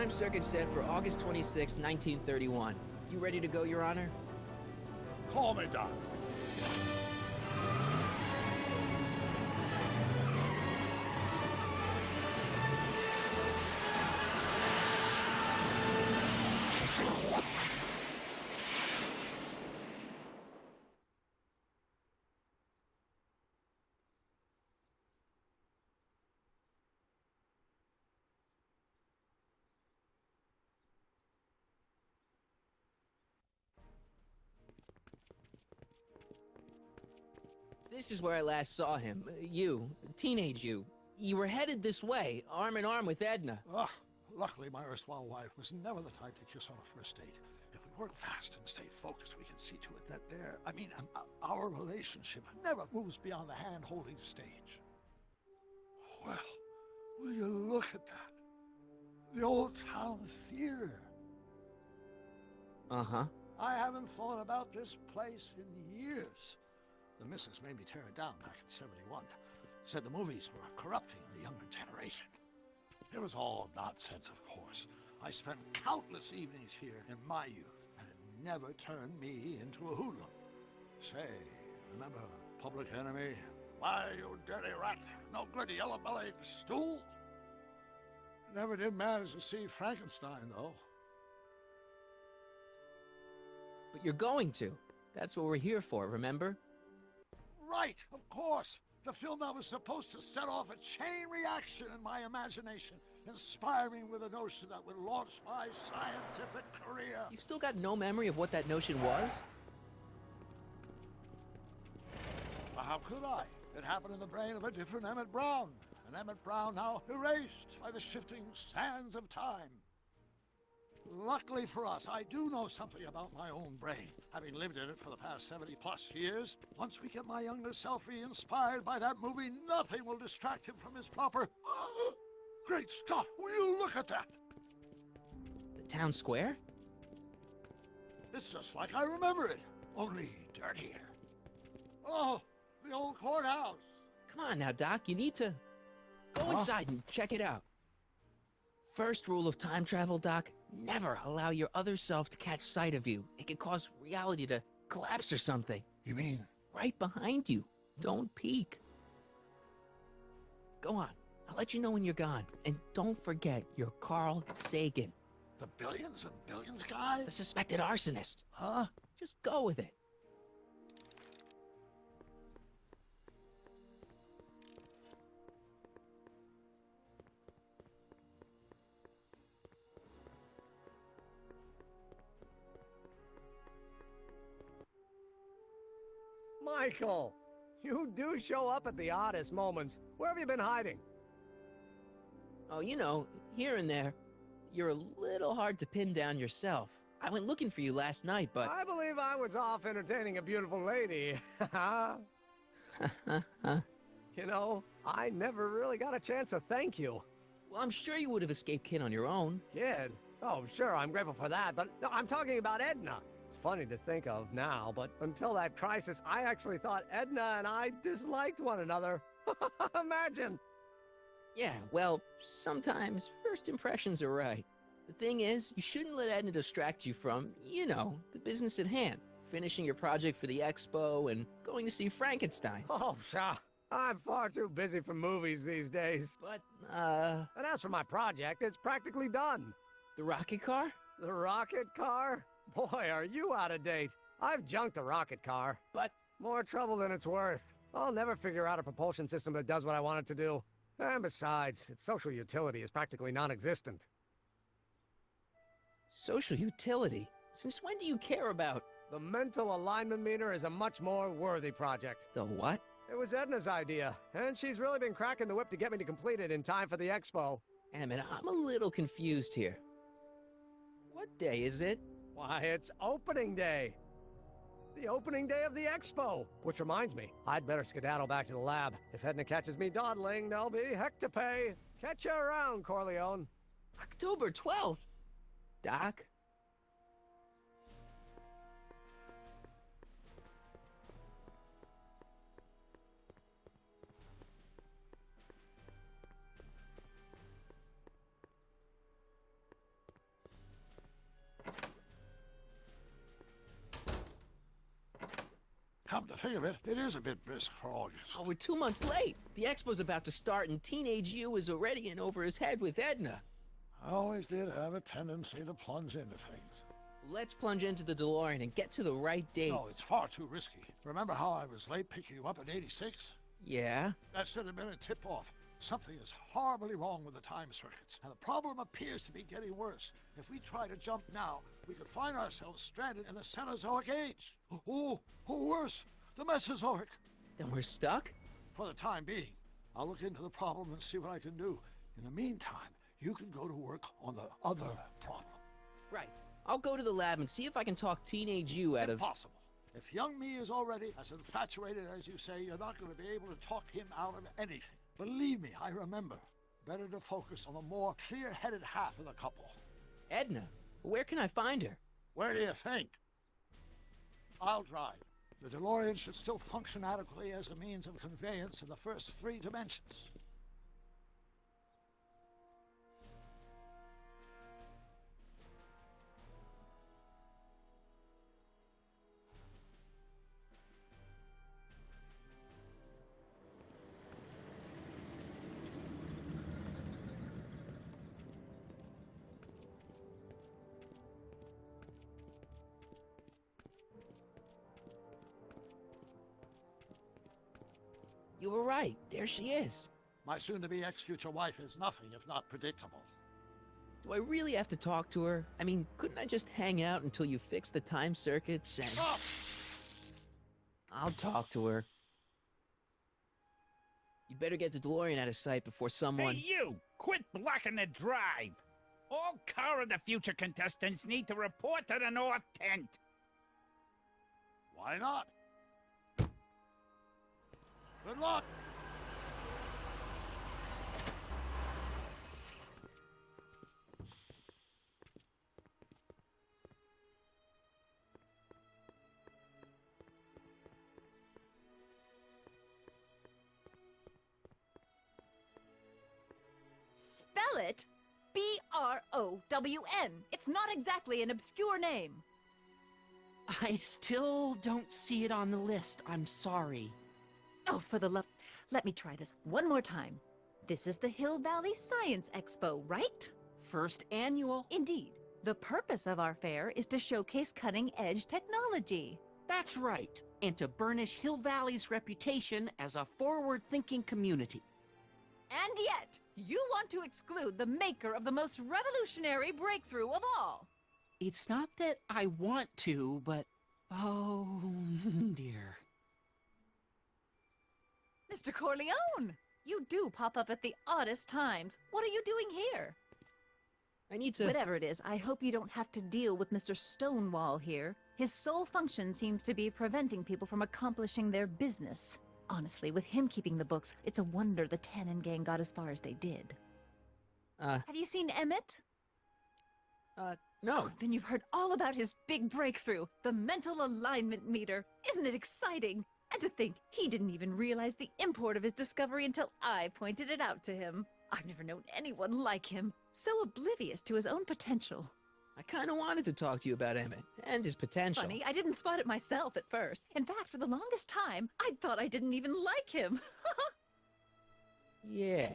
Time circuit set for August 26, 1931. You ready to go, Your Honor? Call me, Doc. This is where I last saw him. You, teenage you. You were headed this way, arm in arm with Edna. Luckily, my erstwhile wife was never the type to kiss on a first date. If we work fast and stay focused, we can see to it that our relationship never moves beyond the hand-holding stage. Well, will you look at that? The Old Town Theater. Uh-huh. I haven't thought about this place in years. The missus made me tear it down back in '71. Said the movies were corrupting the younger generation. It was all nonsense, of course. I spent countless evenings here in my youth, and it never turned me into a hoodlum. Say, remember Public Enemy? Why, you dirty rat, no good yellow-bellied stool? Never did manage to see Frankenstein, though. But you're going to. That's what we're here for, remember? Right, of course. The film that was supposed to set off a chain reaction in my imagination, inspiring with a notion that would launch my scientific career. You've still got no memory of what that notion was? Well, how could I? It happened in the brain of a different Emmett Brown. An Emmett Brown now erased by the shifting sands of time. Luckily for us, I do know something about my own brain, having lived in it for the past 70+ years. Once we get my younger self re-inspired by that movie, nothing will distract him from his proper... Great Scott, will you look at that? The town square? It's just like I remember it, only dirtier. Oh, the old courthouse. Come on now, Doc, you need to... Go inside and check it out. First rule of time travel, Doc, never allow your other self to catch sight of you. It could cause reality to collapse or something. You mean? Right behind you. Don't peek. Go on. I'll let you know when you're gone. And don't forget, you're Carl Sagan. The billions and billions guy? The suspected arsonist. Huh? Just go with it. Michael, you do show up at the oddest moments. Where have you been hiding? Oh, you know, here and there. You're a little hard to pin down yourself. I went looking for you last night, but... I believe I was off entertaining a beautiful lady. You know, I never really got a chance to thank you. Well, I'm sure you would have escaped Kid on your own. Kid? Oh, sure, I'm grateful for that, but no, I'm talking about Edna. It's funny to think of now, but until that crisis, I actually thought Edna and I disliked one another. Imagine! Yeah, well, sometimes first impressions are right. The thing is, you shouldn't let Edna distract you from, you know, the business at hand. Finishing your project for the expo and going to see Frankenstein. Oh, pshaw. I'm far too busy for movies these days. But, And as for my project, it's practically done. the rocket car? The rocket car? Boy, are you out of date. I've junked the rocket car. But, More trouble than it's worth. I'll never figure out a propulsion system that does what I want it to do. And besides, its social utility is practically non-existent. social utility? Since when do you care about... The mental alignment meter is a much more worthy project. The what? It was Edna's idea, and she's really been cracking the whip to get me to complete it in time for the expo. Emmett, I'm a little confused here. What day is it? Why, it's opening day. The opening day of the expo. Which reminds me, I'd better skedaddle back to the lab. If Edna catches me dawdling, there'll be heck to pay. Catch you around, Corleone. October 12th. Doc? Come to think of it, it is a bit brisk for August. Oh, we're 2 months late. The expo's about to start, and Teenage You is already in over his head with Edna. I always did have a tendency to plunge into things. Let's plunge into the DeLorean and get to the right date. No, it's far too risky. Remember how I was late picking you up in '86? Yeah? That should have been a tip-off. Something is horribly wrong with the time circuits, and the problem appears to be getting worse. If we try to jump now, we could find ourselves stranded in the Cenozoic age. Or worse, the Mesozoic. Then we're stuck? For the time being, I'll look into the problem and see what I can do. In the meantime, you can go to work on the other problem. Right. I'll go to the lab and see if I can talk Teenage You out of... Impossible. If young me is already as infatuated as you say, you're not going to be able to talk him out of anything. Believe me, I remember. Better to focus on the more clear-headed half of the couple. Edna? Where can I find her? Where do you think? I'll drive. The DeLorean should still function adequately as a means of conveyance in the first 3 dimensions. You were right. There she is. My soon-to-be ex-future wife is nothing if not predictable. Do I really have to talk to her? I mean, couldn't I just hang out until you fix the time circuits and... Stop! I'll talk to her. You'd better get the DeLorean out of sight before someone... Hey, you! Quit blocking the drive! All car of the future contestants need to report to the North Tent. Why not? Good luck! Spell it B-R-O-W-N. It's not exactly an obscure name. I still don't see it on the list. I'm sorry. Oh, for the love... Let me try this one more time. This is the Hill Valley Science Expo, right? First annual. Indeed. The purpose of our fair is to showcase cutting-edge technology. That's right. And to burnish Hill Valley's reputation as a forward-thinking community. And yet, you want to exclude the maker of the most revolutionary breakthrough of all. It's not that I want to, but... oh, dear. Mr. Corleone! You do pop up at the oddest times. What are you doing here? I need to... Whatever it is, I hope you don't have to deal with Mr. Stonewall here. His sole function seems to be preventing people from accomplishing their business. Honestly, with him keeping the books, it's a wonder the Tannen gang got as far as they did. Have you seen Emmett? No. Oh, then you've heard all about his big breakthrough, the mental alignment meter. Isn't it exciting? And to think, he didn't even realize the import of his discovery until I pointed it out to him. I've never known anyone like him, so oblivious to his own potential. I kind of wanted to talk to you about Emmett and his potential. Funny, I didn't spot it myself at first. In fact, for the longest time, I thought I didn't even like him. Yeah.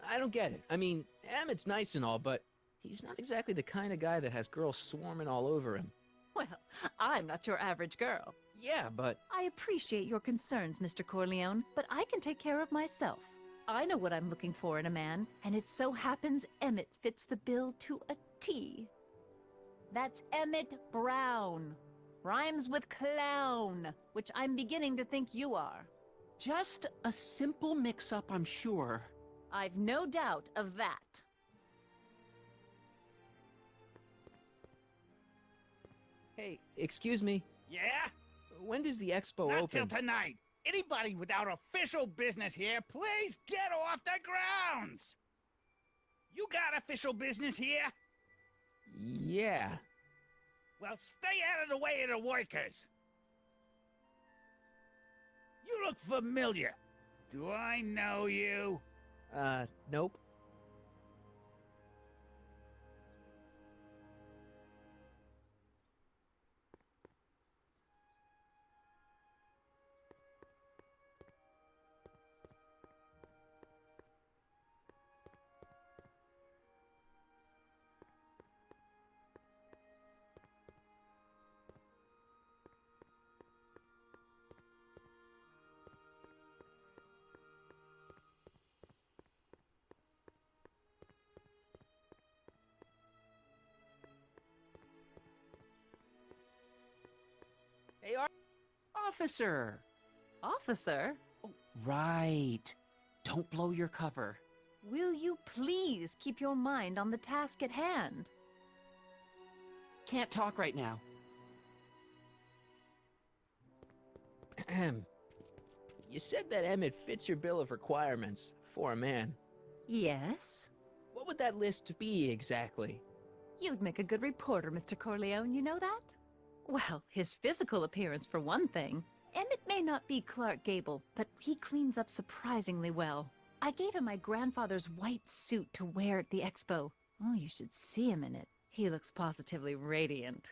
I don't get it. I mean, Emmett's nice and all, but he's not exactly the kind of guy that has girls swarming all over him. Well, I'm not your average girl. Yeah, but... I appreciate your concerns, Mr. Corleone, but I can take care of myself. I know what I'm looking for in a man, and it so happens Emmett fits the bill to a T. That's Emmett Brown. Rhymes with clown, which I'm beginning to think you are. Just a simple mix-up, I'm sure. I've no doubt of that. Hey, excuse me. Yeah? When does the expo Not open? till tonight. Anybody without official business here, please get off the grounds! You got official business here? Yeah. Well, stay out of the way of the workers. You look familiar. Do I know you? Nope. officer. Officer, Right. Don't blow your cover. will you please keep your mind on the task at hand? Can't talk right now. Ahem. You said that Emmett fits your bill of requirements for a man. Yes? What would that list be exactly? You'd make a good reporter, Mr. Corleone, you know that? Well, his physical appearance for one thing. Emmett may not be Clark Gable, but he cleans up surprisingly well. I gave him my grandfather's white suit to wear at the expo. Oh, you should see him in it. He looks positively radiant.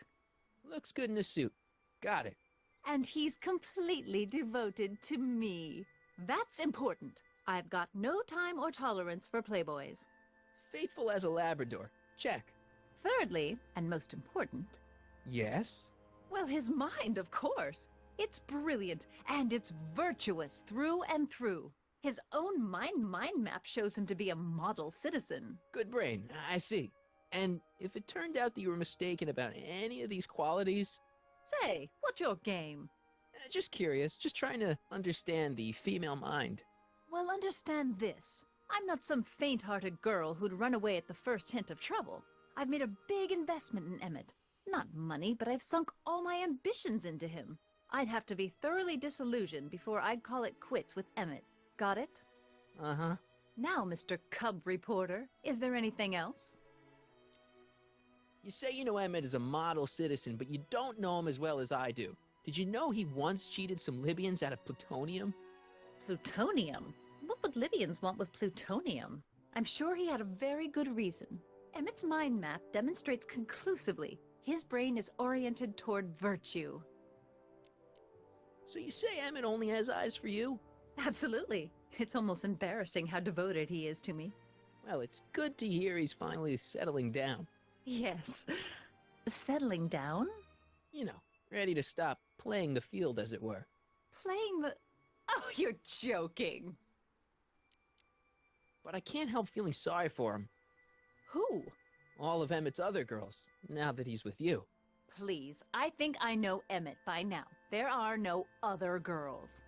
Looks good in a suit. Got it. And he's completely devoted to me. That's important. I've got no time or tolerance for playboys. Faithful as a Labrador. Check. Thirdly, and most important, Yes? well, his mind, of course. It's brilliant, and it's virtuous through and through. His own mind map shows him to be a model citizen. Good brain. I see. And if it turned out that you were mistaken about any of these qualities, Say, what's your game? just curious, just trying to understand the female mind. Well, understand this. I'm not some faint-hearted girl who'd run away at the first hint of trouble. I've made a big investment in Emmett. Not money, but I've sunk all my ambitions into him. I'd have to be thoroughly disillusioned before I'd call it quits with Emmett. Got it? Uh-huh. Now, Mr. Cub Reporter, is there anything else? You say you know Emmett is a model citizen, but you don't know him as well as I do. Did you know he once cheated some Libyans out of plutonium? Plutonium? What would Libyans want with plutonium? I'm sure he had a very good reason. Emmett's mind map demonstrates conclusively his brain is oriented toward virtue. So you say Emmett only has eyes for you? Absolutely. It's almost embarrassing how devoted he is to me. Well, it's good to hear he's finally settling down. Yes. Settling down? You know, ready to stop playing the field, as it were. Playing the... Oh, you're joking. But I can't help feeling sorry for him. Who? All of Emmett's other girls, now that he's with you. Please, I think I know Emmett by now. There are no other girls.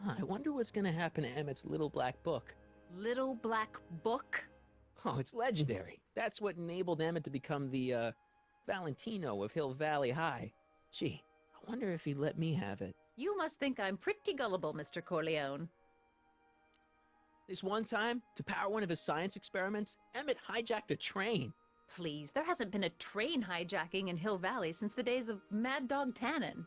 I wonder what's gonna happen to Emmett's little black book. Little Black Book? Oh, it's legendary. That's what enabled Emmett to become the, Valentino of Hill Valley High. Gee, I wonder if he'd let me have it. You must think I'm pretty gullible, Mr. Corleone. This one time, to power one of his science experiments, Emmett hijacked a train. Please, there hasn't been a train hijacking in Hill Valley since the days of Mad Dog Tannen.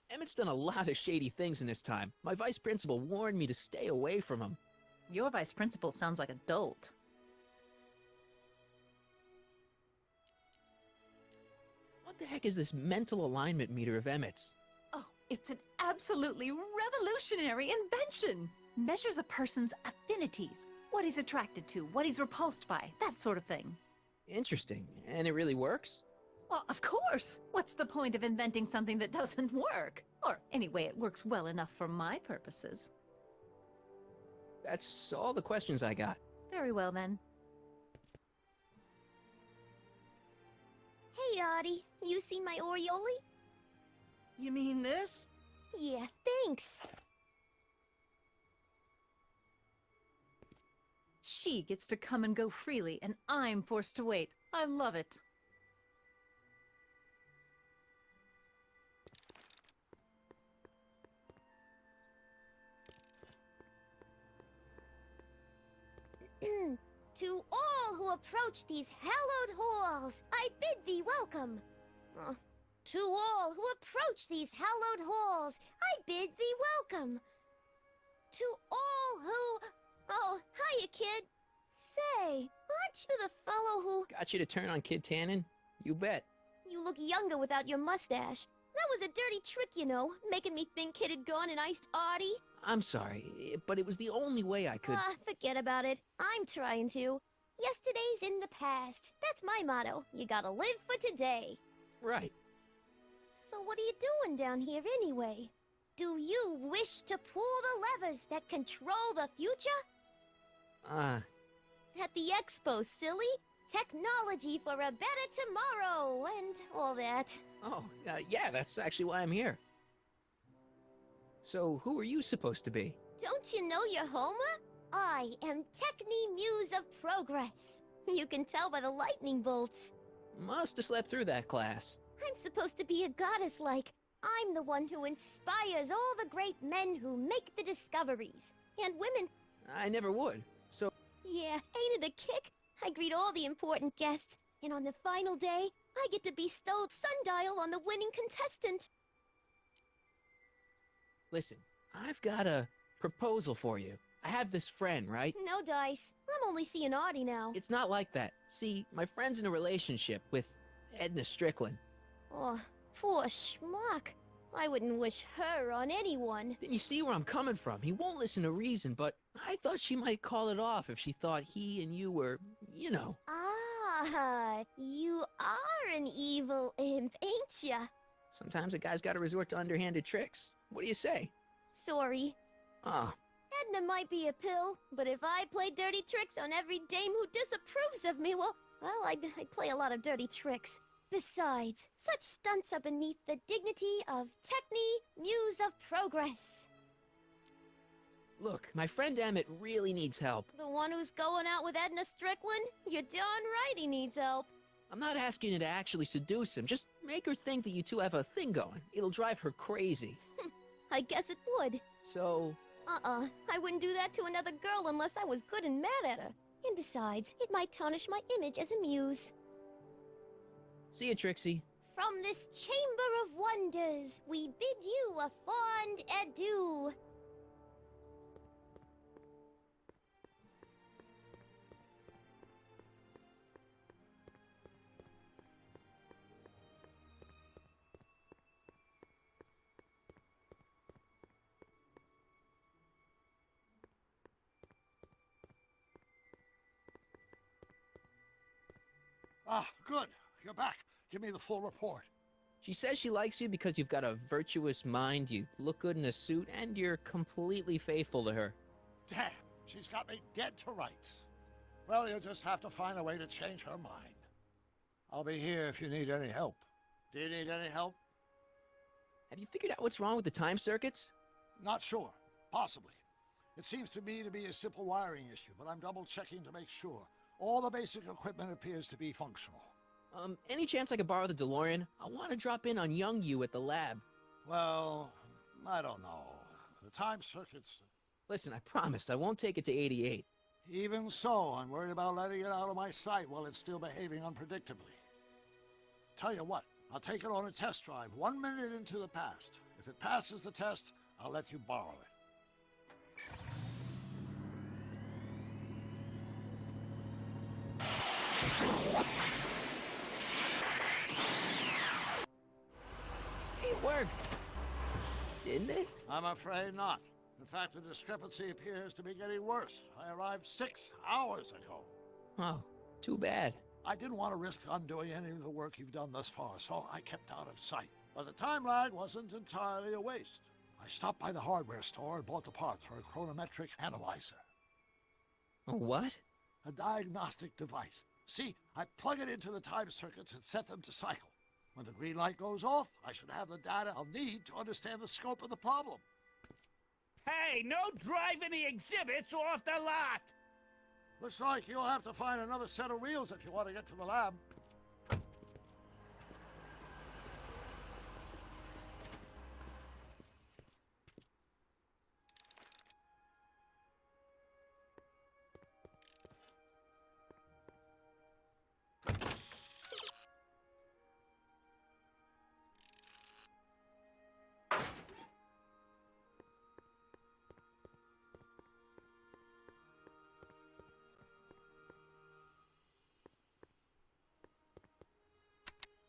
Emmett's done a lot of shady things in his time. My vice principal warned me to stay away from him. Your vice principal sounds like a dolt. What the heck is this mental alignment meter of Emmett's? Oh, it's an absolutely revolutionary invention! Measures a person's affinities, what he's attracted to, what he's repulsed by, that sort of thing. Interesting. And it really works? Well, of course! What's the point of inventing something that doesn't work? Or, anyway, it works well enough for my purposes. That's all the questions I got. Very well, then. Hey, Artie, you seen my Oriole? You mean this? Yeah, thanks. She gets to come and go freely, and I'm forced to wait. I love it. To all who approach these hallowed halls, I bid thee welcome. To all who approach these hallowed halls, I bid thee welcome. To all who... Oh, hiya, kid. Say, aren't you the fellow who... Got you to turn on Kid Tannen? You bet. You look younger without your mustache. That was a dirty trick, you know, making me think Kid had gone and iced Artie. I'm sorry, but it was the only way I could... Forget about it. I'm trying to. Yesterday's in the past. That's my motto. You gotta live for today. Right. So what are you doing down here anyway? Do you wish to pull the levers that control the future? Ah, At the expo, silly? technology for a better tomorrow, and all that. Oh, yeah, that's actually why I'm here. So, who are you supposed to be? Don't you know your Homer? I am Techni Muse of Progress. You can tell by the lightning bolts. Must have slept through that class. I'm supposed to be a goddess like. I'm the one who inspires all the great men who make the discoveries. And women. I never would. So, Yeah, ain't it a kick? I greet all the important guests. And on the final day, I get to bestow Sundial on the winning contestant. listen, I've got a proposal for you. I have this friend, right? No dice. I'm only seeing Artie now. It's not like that. See, my friend's in a relationship with Edna Strickland. Oh, poor schmuck. I wouldn't wish her on anyone. Then you see where I'm coming from. He won't listen to reason, but I thought she might call it off if she thought he and you were, you know. Ah, you are an evil imp, ain't ya? Sometimes a guy's got to resort to underhanded tricks. What do you say? Sorry. Ah, Edna might be a pill, but if I play dirty tricks on every dame who disapproves of me, well, I'd play a lot of dirty tricks. Besides, such stunts are beneath the dignity of Techni, Muse of Progress. look, my friend Emmett really needs help. The one who's going out with Edna Strickland? You're darn right he needs help. I'm not asking you to actually seduce him. Just make her think that you two have a thing going. It'll drive her crazy. I guess it would. So, I wouldn't do that to another girl unless I was good and mad at her. And besides, it might tarnish my image as a muse. see you, Trixie. From this chamber of wonders, we bid you a fond adieu. Ah, good. You're back. Give me the full report. She says she likes you because you've got a virtuous mind, you look good in a suit, and you're completely faithful to her. Damn, she's got me dead to rights. Well, you'll just have to find a way to change her mind. I'll be here if you need any help. Do you need any help? Have you figured out what's wrong with the time circuits? Not sure. Possibly. It seems to me to be a simple wiring issue, but I'm double-checking to make sure. All the basic equipment appears to be functional. Any chance I could borrow the DeLorean? I want to drop in on young you at the lab. Well, I don't know. The time circuits... Listen, I promise I won't take it to 88. Even so, I'm worried about letting it out of my sight while it's still behaving unpredictably. Tell you what, I'll take it on a test drive 1 minute into the past. If it passes the test, I'll let you borrow it. It worked. Didn't it? I'm afraid not. In fact, the discrepancy appears to be getting worse. I arrived 6 hours ago. Oh, too bad. I didn't want to risk undoing any of the work you've done thus far, so I kept out of sight. But the time lag wasn't entirely a waste. I stopped by the hardware store and bought the parts for a chronometric analyzer. A what? A diagnostic device. See, I plug it into the time circuits and set them to cycle. When the green light goes off, I should have the data I'll need to understand the scope of the problem. Hey, no driving the exhibits off the lot! Looks like you'll have to find another set of wheels if you want to get to the lab.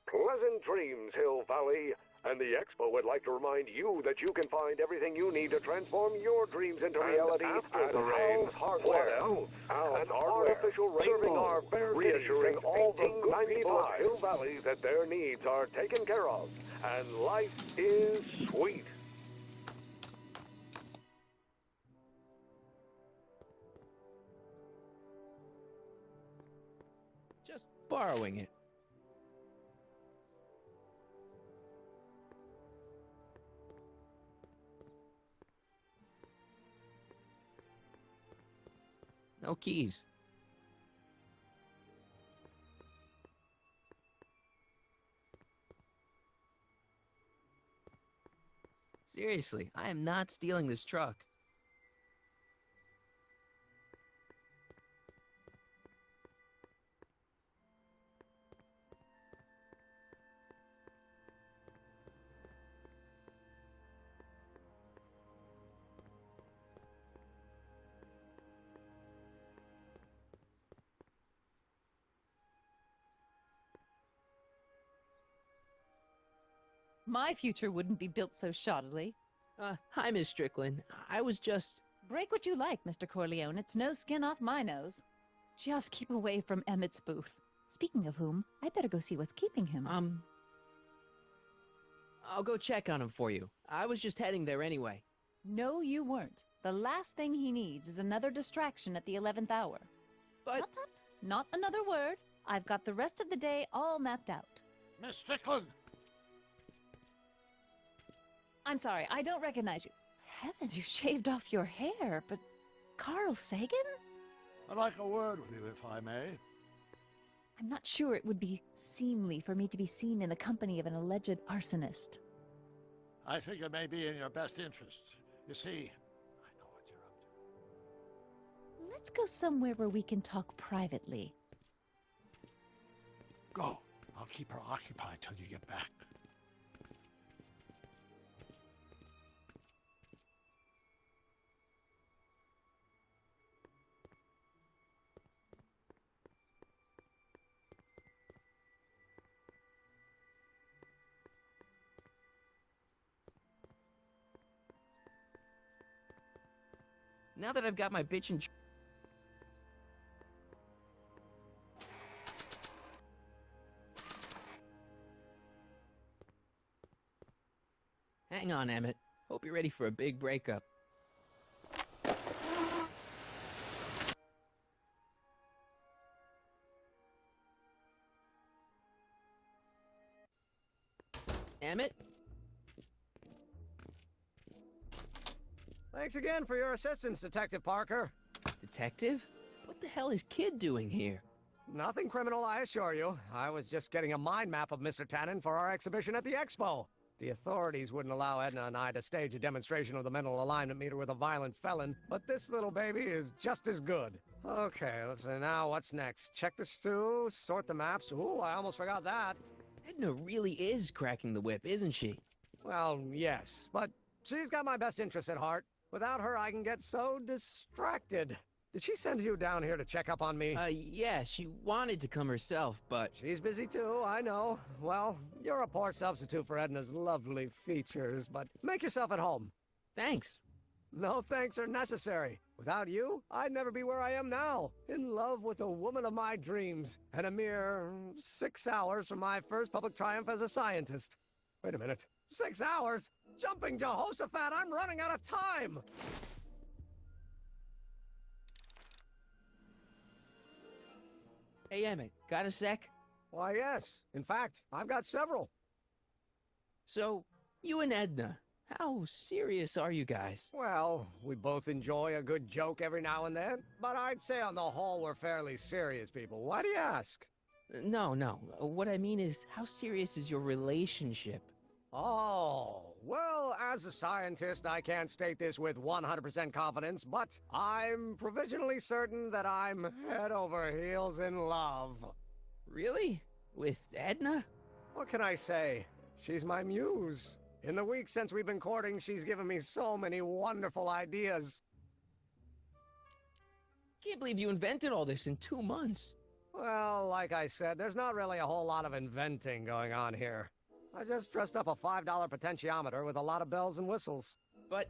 Pleasant dreams, Hill Valley. And the Expo would like to remind you that you can find everything you need to transform your dreams into reality at Al's Hardware. An artificial rainbow, reassuring all the good people of Hill Valley that their needs are taken care of, and life is sweet. Just borrowing it. No keys. Seriously, I am not stealing this truck. My future wouldn't be built so shoddily. Hi, Miss Strickland. I was just... Break what you like, Mr. Corleone. It's no skin off my nose. Just keep away from Emmett's booth. Speaking of whom, I better go see what's keeping him. I'll go check on him for you. I was just heading there anyway. No, you weren't. The last thing he needs is another distraction at the 11th hour. But... Tut, tut. Not another word. I've got the rest of the day all mapped out. Miss Strickland! I'm sorry, I don't recognize you. Heavens, you shaved off your hair, but... Carl Sagan? I'd like a word with you, if I may. I'm not sure it would be seemly for me to be seen in the company of an alleged arsonist. I think it may be in your best interest. You see, I know what you're up to. Let's go somewhere where we can talk privately. Go. I'll keep her occupied till you get back. Now that I've got my bitch in... Hang on, Emmett. Hope you're ready for a big breakup. Emmett? Thanks again for your assistance, Detective Parker. Detective? What the hell is Kid doing here? Nothing criminal, I assure you. I was just getting a mind map of Mr. Tannen for our exhibition at the Expo. The authorities wouldn't allow Edna and I to stage a demonstration of the mental alignment meter with a violent felon, but this little baby is just as good. Okay, let's see now what's next. Check the stew, sort the maps. Ooh, I almost forgot that. Edna really is cracking the whip, isn't she? Well, yes, but she's got my best interests at heart. Without her, I can get so distracted. Did she send you down here to check up on me? Yeah, she wanted to come herself, but... She's busy too, I know. Well, you're a poor substitute for Edna's lovely features, but make yourself at home. Thanks. No thanks are necessary. Without you, I'd never be where I am now, in love with the woman of my dreams, and a mere 6 hours from my first public triumph as a scientist. Wait a minute. 6 hours? Jumping Jehoshaphat, I'm running out of time! Hey, Emmett, got a sec? Why, yes. In fact, I've got several. So, you and Edna, how serious are you guys? Well, we both enjoy a good joke every now and then, but I'd say on the whole we're fairly serious people. Why do you ask? No. What I mean is, how serious is your relationship? Oh, well, as a scientist, I can't state this with 100% confidence, but I'm provisionally certain that I'm head over heels in love. Really? With Edna? What can I say? She's my muse. In the week since we've been courting, she's given me so many wonderful ideas. Can't believe you invented all this in 2 months. Well, like I said, there's not really a whole lot of inventing going on here. I just dressed up a $5 potentiometer with a lot of bells and whistles. But...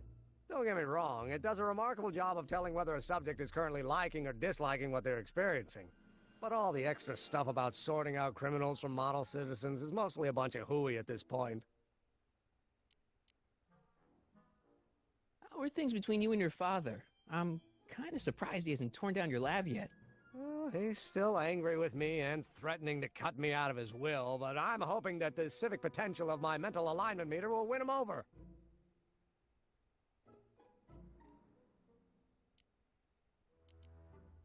Don't get me wrong, it does a remarkable job of telling whether a subject is currently liking or disliking what they're experiencing. But all the extra stuff about sorting out criminals from model citizens is mostly a bunch of hooey at this point. How are things between you and your father? I'm kind of surprised he hasn't torn down your lab yet. Oh, he's still angry with me and threatening to cut me out of his will, but I'm hoping that the civic potential of my mental alignment meter will win him over.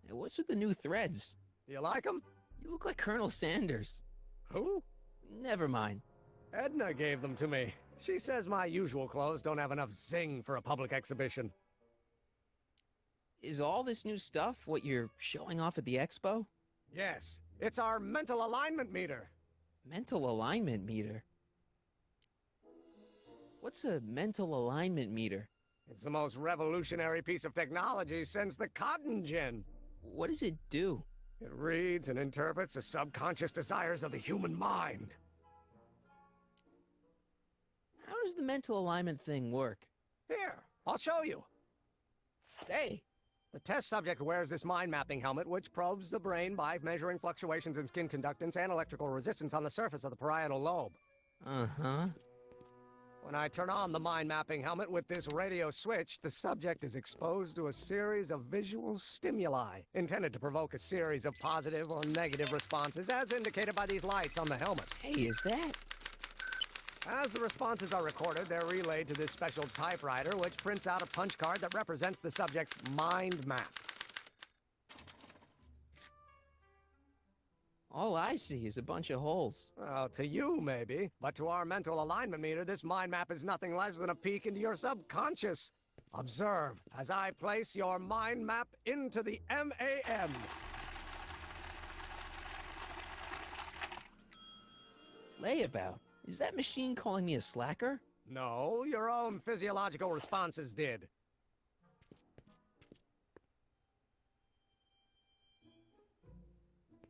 Hey, what's with the new threads? Do you like him? You look like Colonel Sanders. Who? Never mind. Edna gave them to me. She says my usual clothes don't have enough zing for a public exhibition. Is all this new stuff what you're showing off at the expo? Yes, it's our mental alignment meter. Mental alignment meter? What's a mental alignment meter? It's the most revolutionary piece of technology since the cotton gin. What does it do? It reads and interprets the subconscious desires of the human mind. How does the mental alignment thing work? Here, I'll show you. Hey! The test subject wears this mind-mapping helmet, which probes the brain by measuring fluctuations in skin conductance and electrical resistance on the surface of the parietal lobe. Uh-huh. When I turn on the mind-mapping helmet with this radio switch, the subject is exposed to a series of visual stimuli, intended to provoke a series of positive or negative responses, as indicated by these lights on the helmet. Hey, is that? As the responses are recorded, they're relayed to this special typewriter, which prints out a punch card that represents the subject's mind map. All I see is a bunch of holes. Well, to you, maybe. But to our mental alignment meter, this mind map is nothing less than a peek into your subconscious. Observe as I place your mind map into the MAM. Layabout. Is that machine calling me a slacker? No, your own physiological responses did.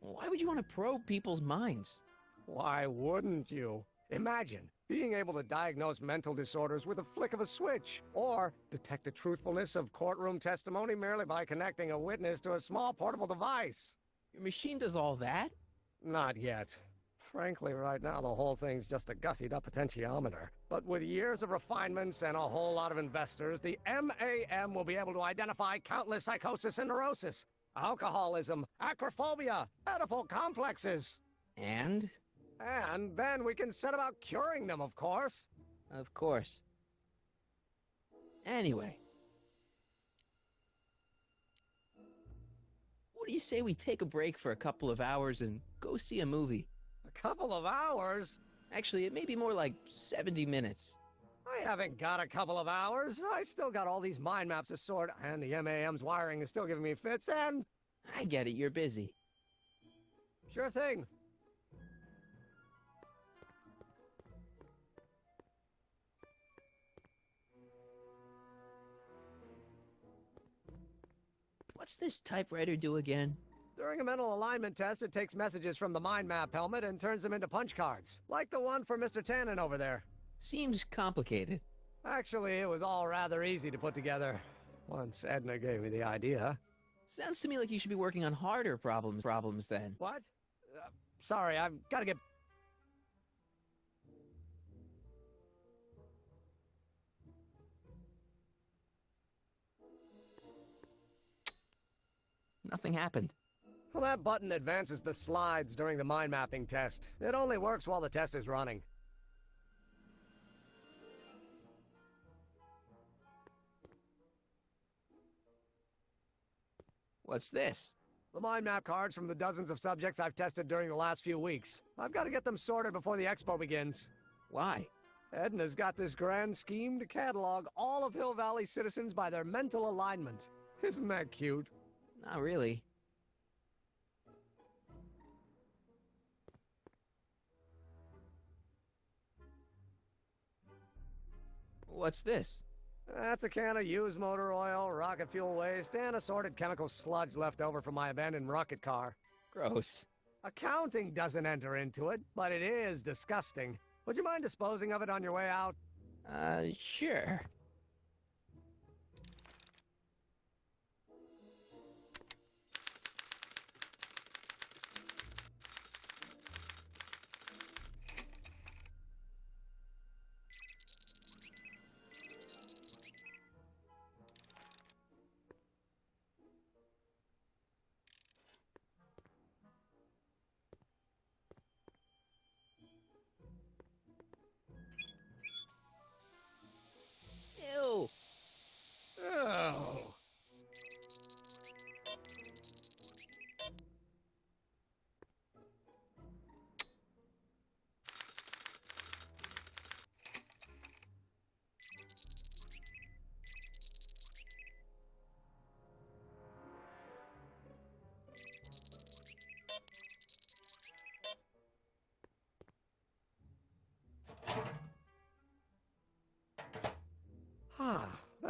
Why would you want to probe people's minds? Why wouldn't you? Imagine being able to diagnose mental disorders with a flick of a switch, or detect the truthfulness of courtroom testimony merely by connecting a witness to a small portable device. Your machine does all that? Not yet. Frankly, right now, the whole thing's just a gussied-up potentiometer. But with years of refinements and a whole lot of investors, the MAM will be able to identify countless psychosis and neurosis, alcoholism, acrophobia, Oedipal complexes. And? And then we can set about curing them, of course. Of course. Anyway. What do you say we take a break for a couple of hours and go see a movie? A couple of hours? Actually, it may be more like 70 minutes. I haven't got a couple of hours. I still got all these mind maps to sort, and the MAM's wiring is still giving me fits, and... I get it, you're busy. Sure thing. What's this typewriter do again? During a mental alignment test, it takes messages from the mind map helmet and turns them into punch cards, like the one for Mr. Tannen over there. Seems complicated. Actually, it was all rather easy to put together, once Edna gave me the idea. Sounds to me like you should be working on harder problems then. What? Sorry, I've got to get... Nothing happened. Well, that button advances the slides during the mind mapping test. It only works while the test is running. What's this? The mind map cards from the dozens of subjects I've tested during the last few weeks. I've got to get them sorted before the expo begins. Why? Edna's got this grand scheme to catalog all of Hill Valley citizens by their mental alignment. Isn't that cute? Not really. What's this? That's a can of used motor oil, rocket fuel waste, and assorted chemical sludge left over from my abandoned rocket car. Gross. Accounting doesn't enter into it, but it is disgusting. Would you mind disposing of it on your way out? Sure.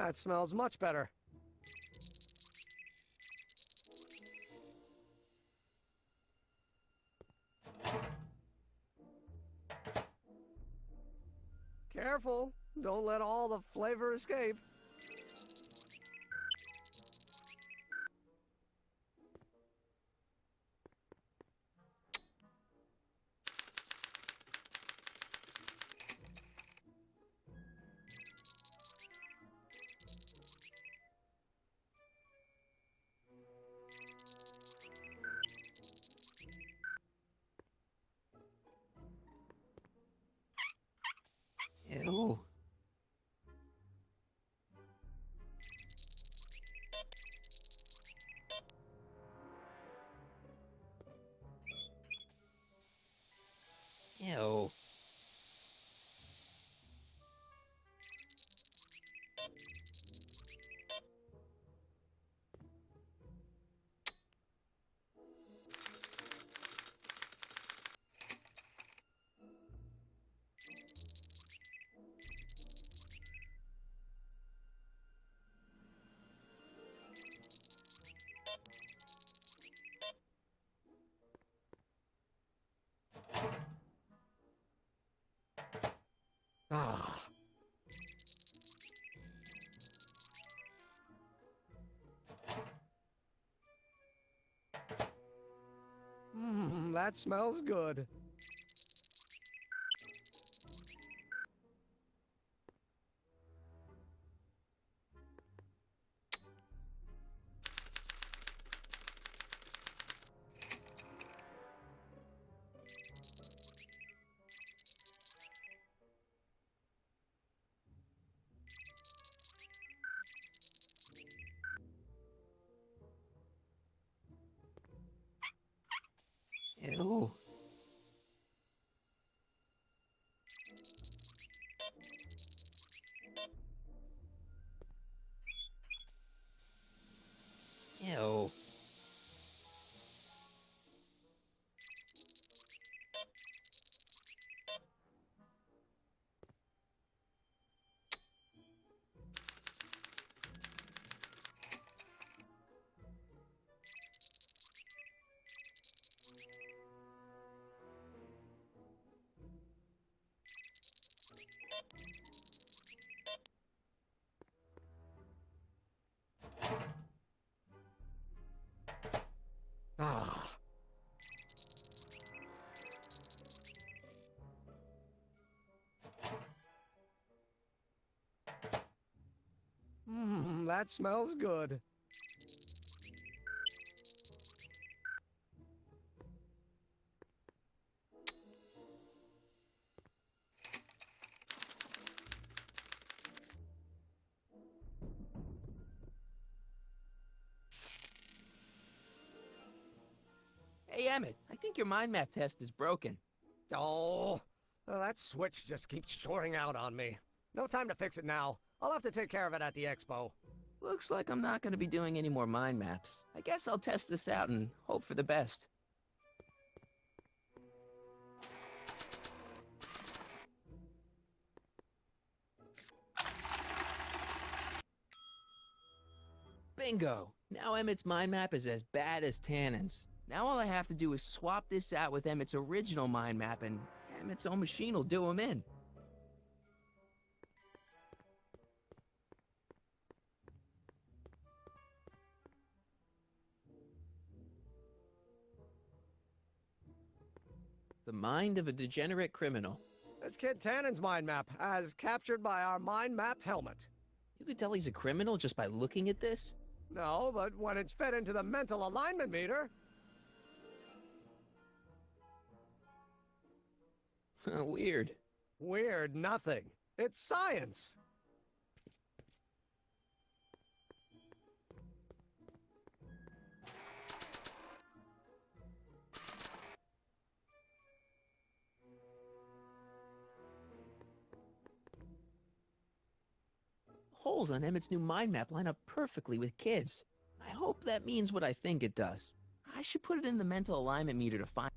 That smells much better. Careful, don't let all the flavor escape. Ew. Ew. Ah. That smells good. Ew. Ew. Ah. That smells good. Hey, Emmett, I think your mind map test is broken. Oh, that switch just keeps shoring out on me. No time to fix it now. I'll have to take care of it at the expo. Looks like I'm not going to be doing any more mind maps. I guess I'll test this out and hope for the best. Bingo! Now Emmett's mind map is as bad as Tannen's. Now all I have to do is swap this out with Emmett's original mind map and Emmett's own machine will do him in. The mind of a degenerate criminal. This kid Tannen's mind map, as captured by our mind map helmet. You could tell he's a criminal just by looking at this? No, but when it's fed into the mental alignment meter... Weird. Weird nothing. It's science. Holes on Emmett's new mind map line up perfectly with kids. I hope that means what I think it does. I should put it in the mental alignment meter to find...